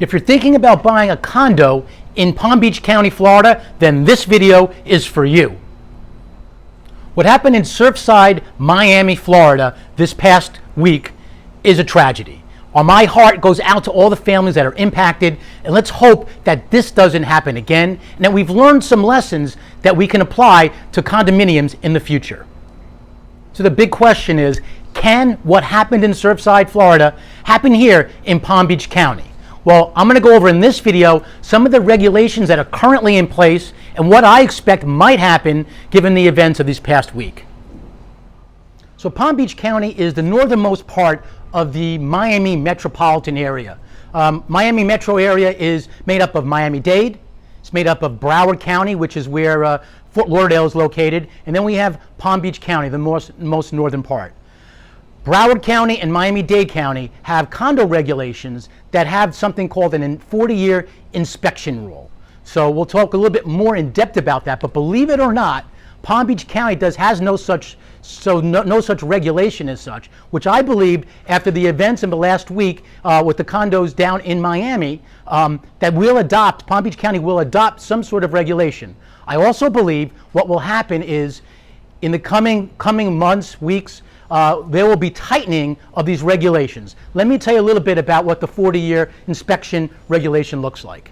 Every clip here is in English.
If you're thinking about buying a condo in Palm Beach County, Florida, then this video is for you. What happened in Surfside, Miami, Florida this past week is a tragedy. My heart goes out to all the families that are impacted, and let's hope that this doesn't happen again, and that we've learned some lessons that we can apply to condominiums in the future. So the big question is, can what happened in Surfside, Florida, happen here in Palm Beach County? Well, I'm going to go over in this video some of the regulations that are currently in place and what I expect might happen given the events of this past week. So Palm Beach County is the northernmost part of the Miami metropolitan area. Miami metro area is made up of Miami-Dade. It's made up of Broward County, which is where Fort Lauderdale is located. And then we have Palm Beach County, the most northern part. Broward County and Miami-Dade County have condo regulations that have something called a 40-year inspection rule. So we'll talk a little bit more in depth about that, but believe it or not, Palm Beach County has no such regulation as such, which I believe after the events in the last week with the condos down in Miami, that Palm Beach County will adopt some sort of regulation. I also believe what will happen is in the coming months, weeks, there will be tightening of these regulations. Let me tell you a little bit about what the 40-year inspection regulation looks like.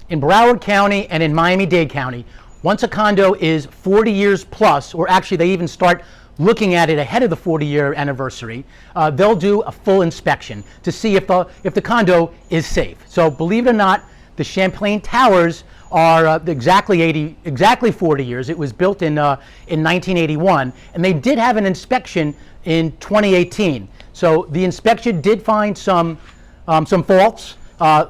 In Broward County and in Miami-Dade County, once a condo is 40 years plus, or actually they even start looking at it ahead of the 40-year anniversary, they'll do a full inspection to see if the condo is safe. So believe it or not, the Champlain Towers are exactly 40 years. It was built in 1981, and they did have an inspection in 2018. So the inspection did find some faults,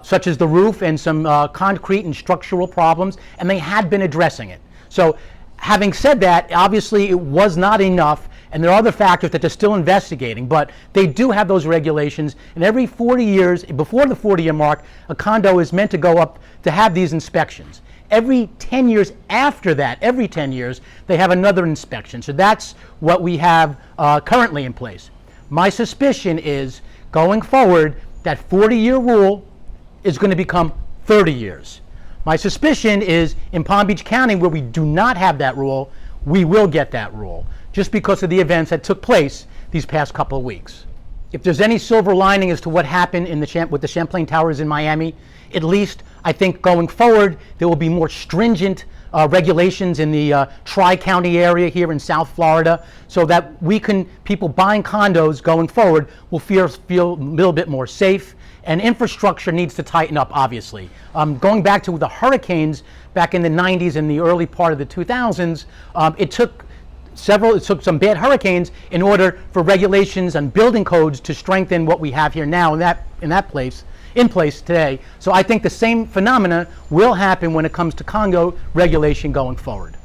such as the roof and some concrete and structural problems, and they had been addressing it. So having said that, obviously it was not enough, and there are other factors that they're still investigating, but they do have those regulations, and every 40 years, before the 40-year mark, a condo is meant to go up to have these inspections. Every 10 years after that, every 10 years, they have another inspection. So that's what we have currently in place. My suspicion is, going forward, that 40-year rule is going to become 30 years. My suspicion is in Palm Beach County, where we do not have that rule, we will get that rule, just because of the events that took place these past couple of weeks. If there's any silver lining as to what happened with the Champlain Towers in Miami, at least I think going forward there will be more stringent regulations in the Tri-County area here in South Florida, so that people buying condos going forward will feel a little bit more safe. And infrastructure needs to tighten up, obviously. Going back to the hurricanes back in the 90s and the early part of the 2000s, it took some bad hurricanes in order for regulations and building codes to strengthen what we have here now in place today. So I think the same phenomena will happen when it comes to condo regulation going forward.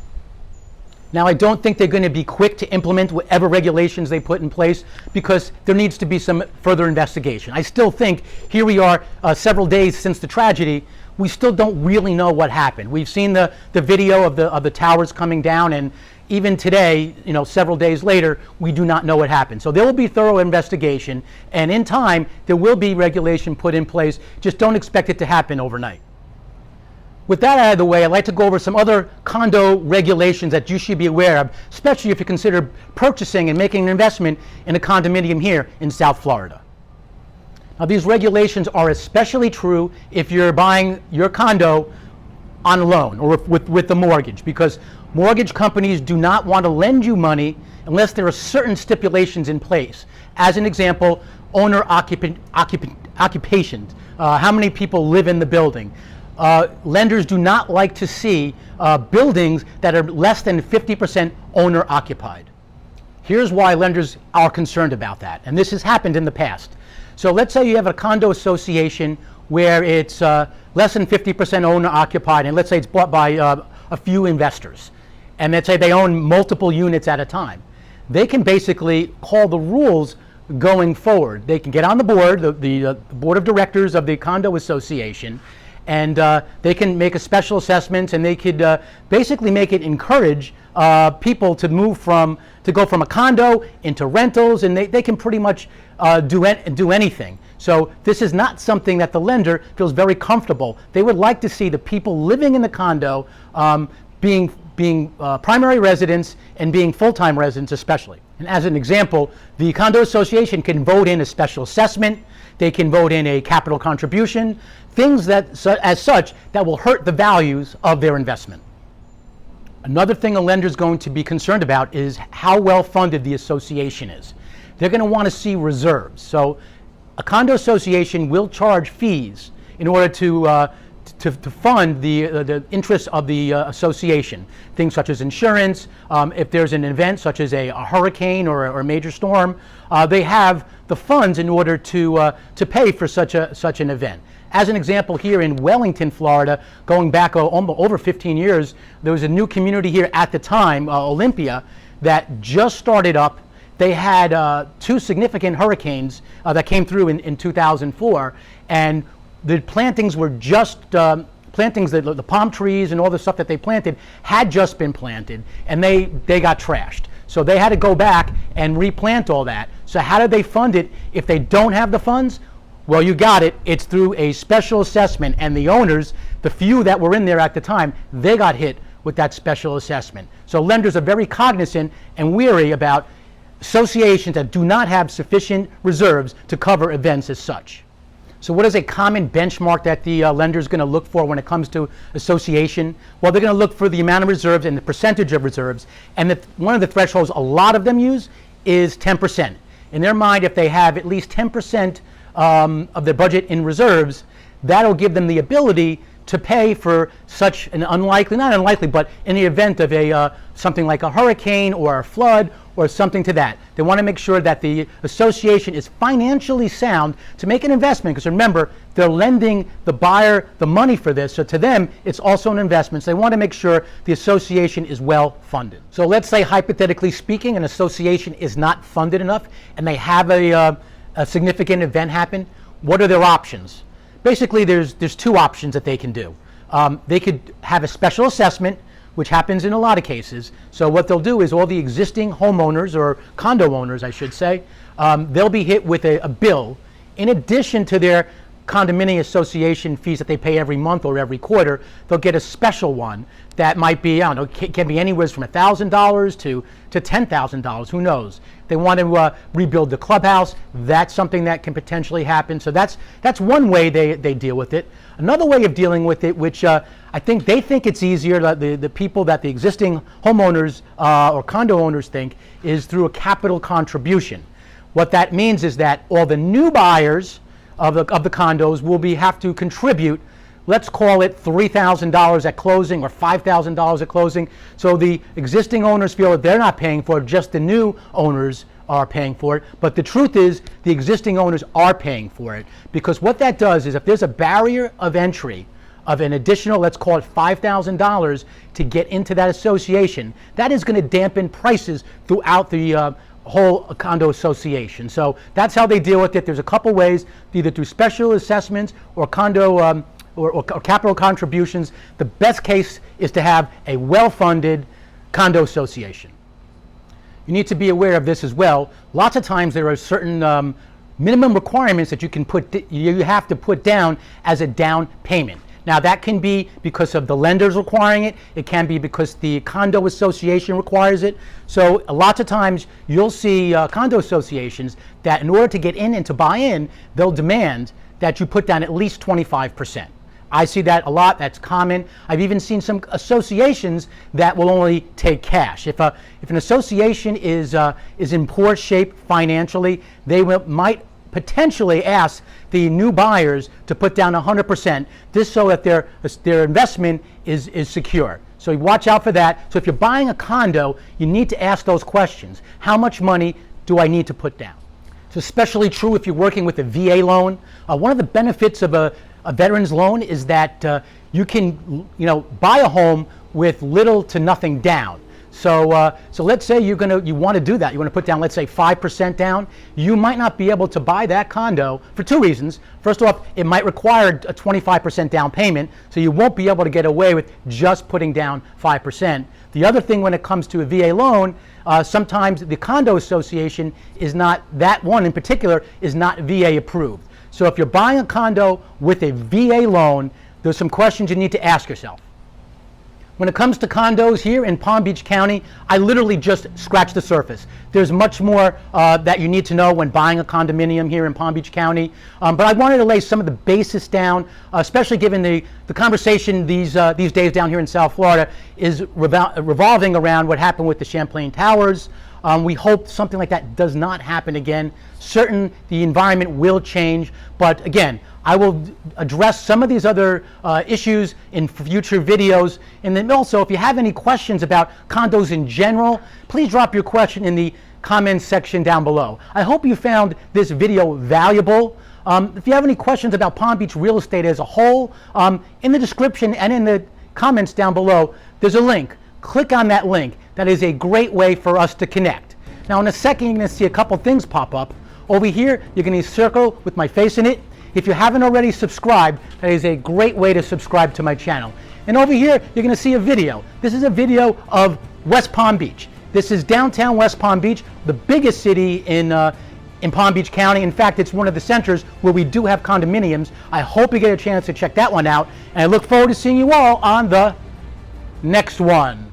Now, I don't think they're going to be quick to implement whatever regulations they put in place, because there needs to be some further investigation. I still think, here we are several days since the tragedy, we still don't really know what happened. We've seen the video of the towers coming down, and even today, several days later, we do not know what happened. So there will be thorough investigation, and in time, there will be regulation put in place. Just don't expect it to happen overnight. With that out of the way, I'd like to go over some other condo regulations that you should be aware of, especially if you consider purchasing and making an investment in a condominium here in South Florida. Now, these regulations are especially true if you're buying your condo on a loan or with the mortgage, because mortgage companies do not want to lend you money unless there are certain stipulations in place. As an example, owner occupation, how many people live in the building. Lenders do not like to see buildings that are less than 50% owner occupied. Here's why lenders are concerned about that, and this has happened in the past. So let's say you have a condo association where it's less than 50% owner occupied, and let's say it's bought by a few investors, and let's say they own multiple units at a time. They can basically call the rules going forward. They can get on the board, the board of directors of the condo association, and they can make a special assessment, and they could basically make it encourage people to go from a condo into rentals, and they can pretty much do anything. So this is not something that the lender feels very comfortable. They would like to see the people living in the condo being primary residents and being full-time residents especially. And as an example, the condo association can vote in a special assessment, they can vote in a capital contribution, things that as such that will hurt the values of their investment. Another thing a lender is going to be concerned about is how well funded the association is. They're going to want to see reserves. So a condo association will charge fees in order to fund the interests of the association. Things such as insurance, if there's an event such as a hurricane or a major storm, they have the funds in order to pay for such an event. As an example, here in Wellington, Florida, going back over 15 years, there was a new community here at the time, Olympia, that just started up. They had two significant hurricanes that came through in 2004, and the plantings were just plantings, that the palm trees and all the stuff that they planted had just been planted, and they got trashed. So they had to go back and replant all that. So how did they fund it if they don't have the funds? Well, you got it. It's through a special assessment, and the owners, the few that were in there at the time, they got hit with that special assessment. So lenders are very cognizant and wary about associations that do not have sufficient reserves to cover events as such. So what is a common benchmark that the lender is going to look for when it comes to association? Well, they're going to look for the amount of reserves and the percentage of reserves. And one of the thresholds a lot of them use is 10%. In their mind, if they have at least 10% of their budget in reserves, that'll give them the ability to pay for such an not unlikely, but in the event of something like a hurricane or a flood or something to that. They want to make sure that the association is financially sound to make an investment, because remember, they're lending the buyer the money for this, so to them, it's also an investment. So they want to make sure the association is well funded. So let's say, hypothetically speaking, an association is not funded enough and they have a significant event happen. What are their options? Basically, there's two options that they can do. They could have a special assessment, which happens in a lot of cases. So what they'll do is all the existing homeowners, or condo owners, I should say, they'll be hit with a bill in addition to their condominium association fees that they pay every month or every quarter. They'll get a special one that might be, I don't know, can be anywhere from $1,000 to $10,000, who knows. They want to rebuild the clubhouse. That's something that can potentially happen. So that's one way they deal with it. Another way of dealing with it, which I think they think it's easier, the people that the existing homeowners or condo owners think, is through a capital contribution. What that means is that all the new buyers of the condos will have to contribute, let's call it $3,000 at closing or $5,000 at closing. So the existing owners feel that they're not paying for it, just the new owners are paying for it. But the truth is, the existing owners are paying for it, because what that does is, if there's a barrier of entry of an additional, let's call it $5,000 to get into that association, that is going to dampen prices throughout the whole condo association. So that's how they deal with it. There's a couple ways, either through special assessments or condo or capital contributions. The best case is to have a well-funded condo association. You need to be aware of this as well. Lots of times there are certain minimum requirements that you have to put down as a down payment. Now, that can be because of the lenders requiring it. It can be because the condo association requires it. So lots of times you'll see condo associations that, in order to get in and to buy in, they'll demand that you put down at least 25%. I see that a lot. That's common. I've even seen some associations that will only take cash. If an association is in poor shape financially, they might potentially ask the new buyers to put down 100%, just so that their investment is secure. So watch out for that. So if you're buying a condo, you need to ask those questions. How much money do I need to put down? It's especially true if you're working with a VA loan. One of the benefits of a veteran's loan is that you can buy a home with little to nothing down. So let's say you want to do that. You want to put down, let's say, 5% down. You might not be able to buy that condo for two reasons. First off, it might require a 25% down payment, so you won't be able to get away with just putting down 5%. The other thing when it comes to a VA loan, sometimes the condo association is not, that one in particular, is not VA approved. So if you're buying a condo with a VA loan, there's some questions you need to ask yourself. When it comes to condos here in Palm Beach County, I literally just scratched the surface. There's much more that you need to know when buying a condominium here in Palm Beach County. But I wanted to lay some of the basis down, especially given the conversation these days down here in South Florida is revolving around what happened with the Champlain Towers. We hope something like that does not happen again. Certain the environment will change, but again, I will address some of these other issues in future videos. And then also, if you have any questions about condos in general, please drop your question in the comments section down below. I hope you found this video valuable. If you have any questions about Palm Beach real estate as a whole, in the description and in the comments down below, there's a link. Click on that link. That is a great way for us to connect. Now in a second, you're going to see a couple things pop up. Over here, you're going to see a circle with my face in it. If you haven't already subscribed, that is a great way to subscribe to my channel. And over here, you're going to see a video. This is a video of West Palm Beach. This is downtown West Palm Beach, the biggest city in Palm Beach County. In fact, it's one of the centers where we do have condominiums. I hope you get a chance to check that one out. And I look forward to seeing you all on the next one.